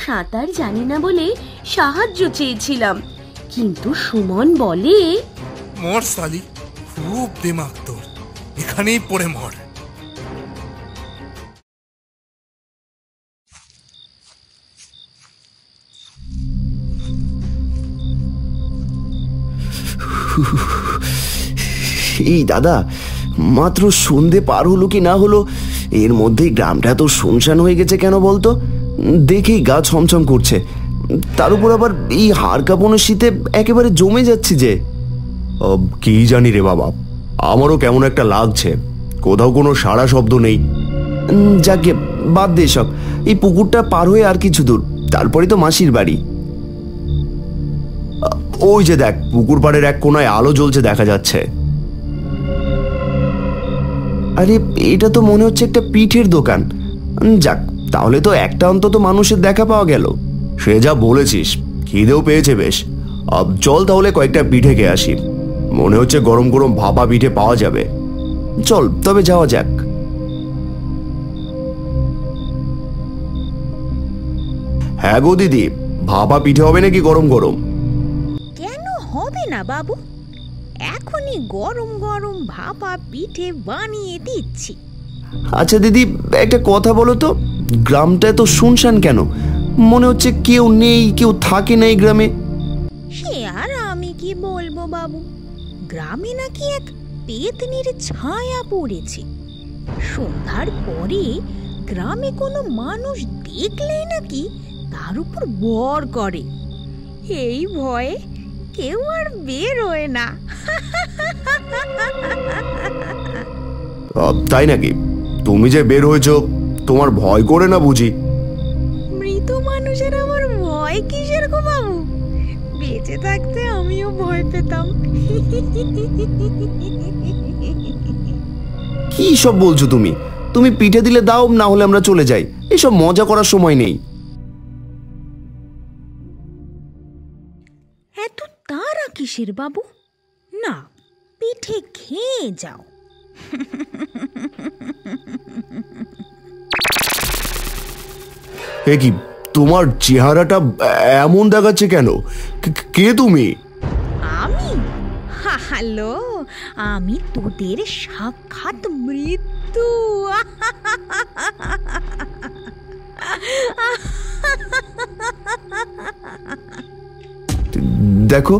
সাঁতার জানি না বলে সাহায্য চেয়েছিলাম, কিন্তু সুমন বলে, মর সালি, খুব দিমাগ তোর, এখানেই পড়ে মর। এই দাদা, মাত্র সন্ধে পার হলো কি না হলো, এর মধ্যেই গ্রামটা তো শুনশান হয়ে গেছে কেন বলতো? দেখেই গা ছমছম করছে। তার উপর আবার এই হাড় কাঁপানো শীতে একেবারে জমে যাচ্ছি যে। কি জানি রে বাবা, আমারও কেমন একটা লাগছে, কোথাও কোনো সাড়া শব্দ নেই। যাকে বাদ দে সব, এই পুকুরটা পার হয়ে আর কিছু দূর, তারপরে তো মাসির বাড়ি। ওই যে দেখ, পুকুর পাড়ের এক কোনায় আলো জ্বলছে দেখা যাচ্ছে। আরে এটা তো মনে হচ্ছে একটা পিঠের দোকান। যাক, তাহলে তো একটা অন্তত মানুষের দেখা পাওয়া গেল। সে যা বলেছিস, খিদেও পেয়েছে বেশ। চল তাহলে কয়েকটা পিঠে খেয়ে আসি, মনে হচ্ছে গরম গরম ভাপা পিঠে পাওয়া যাবে। চল তবে যাওয়া যাক। হ্যাঁ গো দিদি, ভাপা পিঠে হবে নাকি গরম গরম? কেন হবে না বাবু, এখনই গরম গরম ভাপা পিঠে বানিয়ে দিচ্ছি। আচ্ছা দিদি, একটা কথা বলো তো, গ্রামটা তো শুনশান কেন? মনে হচ্ছে কেউ নেই, কেউ থাকে না এই গ্রামে। সে আর আমি কি বলবো বাবু, গ্রামে নাকি এক পেতনির ছায়া পড়েছে। সন্ধ্যার পরে গ্রামে কোনো মানুষ দেখলেই নাকি তার উপর ভর করে। এই ভয়ে কেউ আর বেরোয় না। তাই নাকি? তুমি যে বের হয়েছো, তোমার ভয় করে না বুঝি? মৃত মানুষের আবার ভয় কিসের গো বাবু, বেঁচে থাকতে আমিও ভয় পেতাম। কি সব বলছো তুমি? তুমি পিঠে দিলে দাও, না হলে আমরা চলে যাই, এসব মজা করার সময় নেই। এত তারা কিসের বাবু, না পিঠে খেয়ে যাও। এ কি, তোমার চেহারাটা এমন দেখাচ্ছে কেন? কে তুমি? আমি? হ্যালো, আমি তোদের সাক্ষাৎ মৃত্যু। দেখো,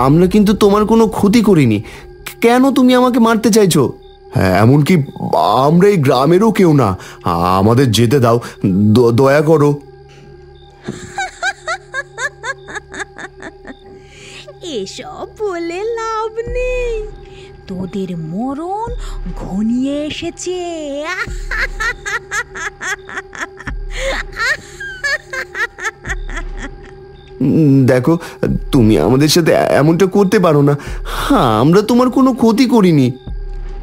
আমরা কিন্তু তোমার কোনো ক্ষতি করিনি, কেন তুমি আমাকে মারতে চাইছো? হ্যাঁ, এমনকি আমরা এই গ্রামেরও কেউ না, আমাদের যেতে দাও, দয়া করো। এসব বলে লাভ নেই, তোদের মরণ ঘনিয়ে এসেছে। দেখো, তুমি আমাদের সাথে এমনটা করতে পারো না। হ্যাঁ, আমরা তোমার কোনো ক্ষতি করিনি।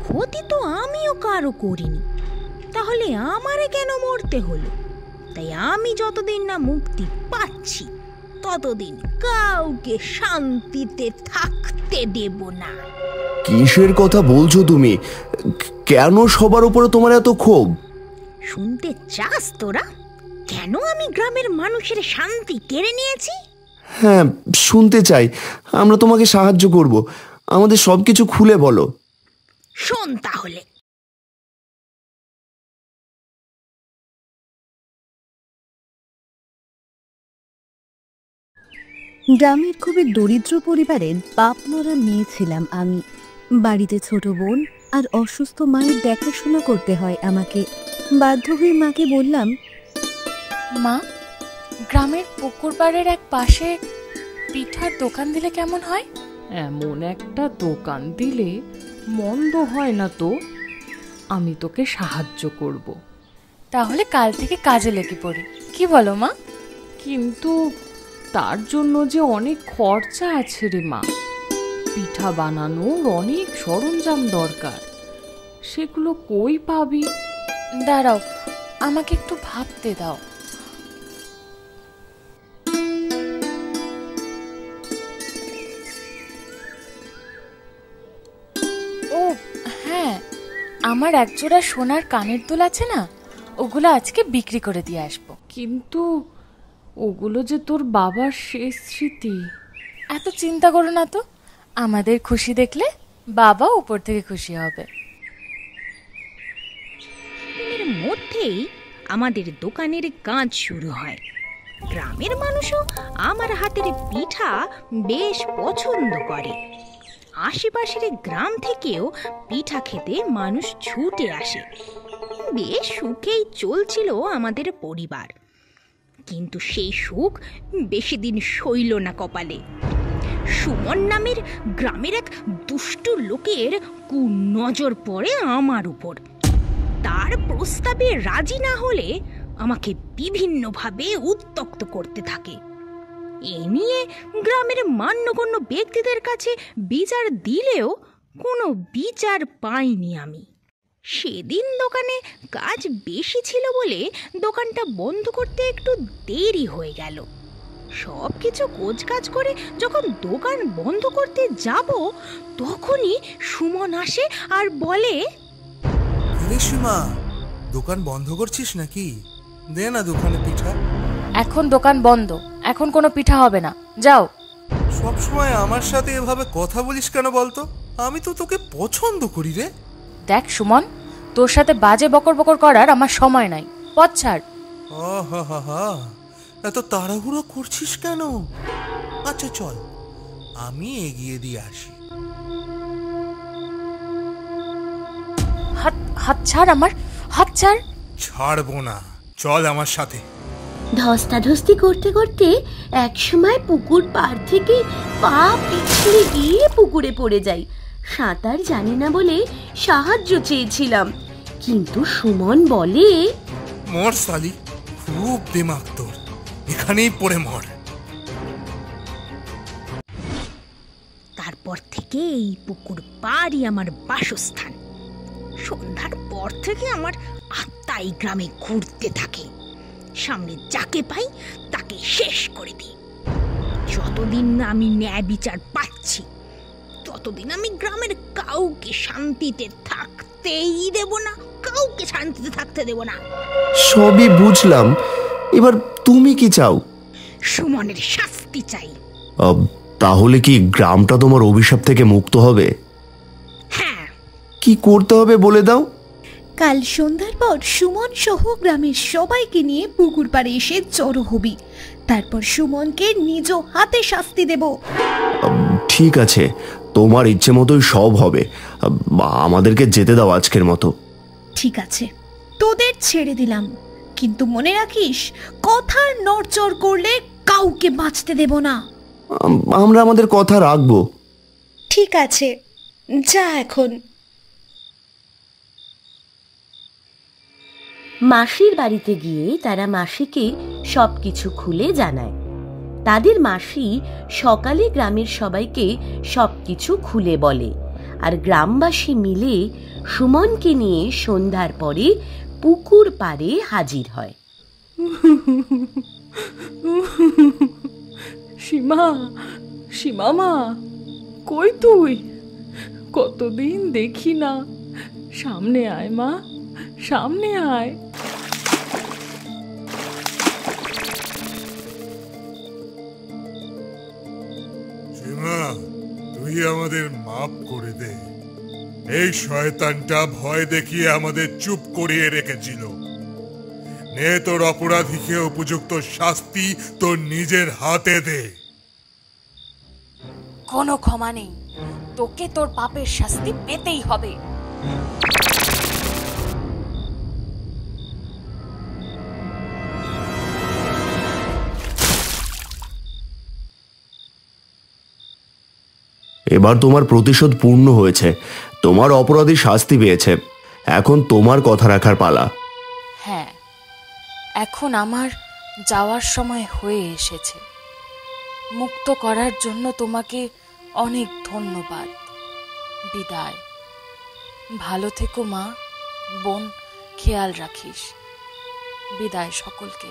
ক্ষতি তো আমিও কারো করিনি, তাহলে আমারে কেন মরতে হলো? তাই আমি যতদিন না মুক্তি পাচ্ছি ততদিন কাউকে শান্তিতে থাকতে দেব না। কিসের কথা বলছো তুমি? কেন সবার উপরে তোমার এত ক্ষোভ? শুনতে চাস তোরা, কেন আমি গ্রামের মানুষের শান্তি কেড়ে নিয়েছি? হ্যাঁ, শুনতে চাই। আমরা তোমাকে সাহায্য করব, আমাদের সবকিছু খুলে বলো। শোন তাহলে। গ্রামের খুবই দরিদ্র পরিবারের বাপমরা মেয়ে ছিলাম আমি। বাড়িতে ছোট বোন আর অসুস্থ মায়ের দেখাশোনা করতে হয় আমাকে। বাধ্য হয়ে মাকে বললাম, মা, গ্রামের পুকুর পাড়ের এক পাশে পিঠার দোকান দিলে কেমন হয়? এমন একটা দোকান দিলে মন্দ হয় না তো, আমি তোকে সাহায্য করব। তাহলে কাল থেকে কাজে লেগে পড়ি, কি বলো মা? কিন্তু তার জন্য যে অনেক খরচা আছে রে মা, পিঠা বানানোর অনেক সরঞ্জাম দরকার, সেগুলো কই পাবি? দাঁড়াও, আমাকে একটু ভাবতে দাও। ও হ্যাঁ, আমার একজোড়া সোনার কানের দুল আছে না, ওগুলো আজকে বিক্রি করে দিয়ে আসবো। কিন্তু ওগুলো যে তোর বাবার শেষ স্মৃতি। এত চিন্তা করো না তো, আমাদের খুশি দেখলে বাবা উপর থেকে খুশি হবে। এর মধ্যেই আমাদের দোকানের কাজ শুরু হয়। গ্রামের মানুষও আমার হাতের পিঠা বেশ পছন্দ করে। আশেপাশের গ্রাম থেকেও পিঠা খেতে মানুষ ছুটে আসে। বেশ সুখেই চলছিল আমাদের পরিবার, কিন্তু সেই সুখ বেশি দিন সইল না কপালে। সুমন নামের গ্রামের এক দুষ্টু লোকের কুনজর পড়ে আমার উপর। তার প্রস্তাবে রাজি না হলে আমাকে বিভিন্নভাবে উত্ত্যক্ত করতে থাকে। এ নিয়ে গ্রামের মান্যগণ্য ব্যক্তিদের কাছে বিচার দিলেও কোনো বিচার পাইনি আমি। সেদিন দোকানে কাজ বেশি ছিল বলে দোকানটা বন্ধ করতে একটু দেরি হয়ে গেল। সব কিছু গোছগাছ করে যখন দোকান বন্ধ করতে যাব, তখনই সুমন আসে আর বলে, সীমা, দোকান বন্ধ করছিস নাকি? দে না দোকানে পিঠা। এখন দোকান বন্ধ, এখন কোনো পিঠা হবে না, যাও। সবসময় আমার সাথে এভাবে কথা বলিস কেন বলতো? আমি তো তোকে পছন্দ করি রে। দেখ সুমন, তোর সাথে বাজে বকর বকর করার আমার সময় নাই, পথ ছাড়। এত তাড়াহুড়ো করছিস কেন? আচ্ছা চল, আমি এগিয়ে দিয়ে আসি। হাত ছাড় আমার, হাত ছাড়। ছাড়বো না, চল আমার সাথে। ধস্তাধস্তি করতে করতে একসময় পুকুর পাড় থেকে পা পিছলে গিয়ে পুকুরে পড়ে যাই। সাঁতার জানি না বলে সাহায্য চেয়েছিলাম, কিন্তু সুমন বলে, মর সালি, খুব দিমাগ তোর, এখানেই পড়ে মর। তারপর থেকে এই পুকুর পাড়ই আমার বাসস্থান। সন্ধ্যার পর থেকে আমার আত্মা এই গ্রামে ঘুরতে থাকে। সামনে যাকে পাই তাকে শেষ করে দিই। যতদিন না আমি ন্যায় বিচার পাচ্ছি, ততদিন আমি গ্রামের কাউকে শান্তিতে থাকতেই দেব না, কাউকে শান্তিতে থাকতে দেব না। সবই বুঝলাম, এবার তুমি কি চাও? সুমনের শাস্তি চাই। তাহলে কি গ্রামটা তোমার অভিশাপ থেকে মুক্ত হবে? হ্যাঁ। কি করতে হবে বলে দাও। কাল সন্ধ্যার পর সুমন সহ গ্রামের সবাইকে নিয়ে পুকুর পাড়ে এসে জড়ো হবি। তারপর সুমনকে নিজ হাতে শাস্তি দেব। ঠিক আছে, তোমার ইচ্ছে মতোই সব হবে। আমাদেরকে যেতে দাও আজকের মতো। ঠিক আছে, তোদের ছেড়ে দিলাম, কিন্তু মনে রাখিস, কথার নড়চড় করলে কাউকে বাঁচতে দেব না। আমরা আমাদের কথা রাখবো। ঠিক আছে, যা এখন। মাসির বাড়িতে গিয়ে তারা মাসিকে সবকিছু খুলে জানায়। তাদের মাসি সকালে গ্রামের সবাইকে সবকিছু খুলে বলে, আর গ্রামবাসী মিলে সুমনকে নিয়ে সন্ধ্যার পরে পুকুর পাড়ে হাজির হয়। সীমা, সীমা মা, কই তুই? কতদিন দেখি না, সামনে আয় মা, সামনে আয়। সীমা, তুই আমাদের মাফ করে দে। এই শয়তানটা ভয় দেখিয়ে আমাদের চুপ করিয়ে রেখেছিল। নে তোর অপরাধীকে উপযুক্ত শাস্তি তোর নিজের হাতে দে। কোনো ক্ষমা নেই, তোকে তোর পাপের শাস্তি পেতেই হবে। এবার তোমার প্রতিশোধ পূর্ণ হয়েছে, তোমার অপরাধী শাস্তি পেয়েছে, এখন তোমার কথা রাখার পালা। হ্যাঁ, এখন আমার যাওয়ার সময় হয়ে এসেছে। মুক্ত করার জন্য তোমাকে অনেক ধন্যবাদ। বিদায়। ভালো থেকো মা, বোন, খেয়াল রাখিস। বিদায় সকলকে।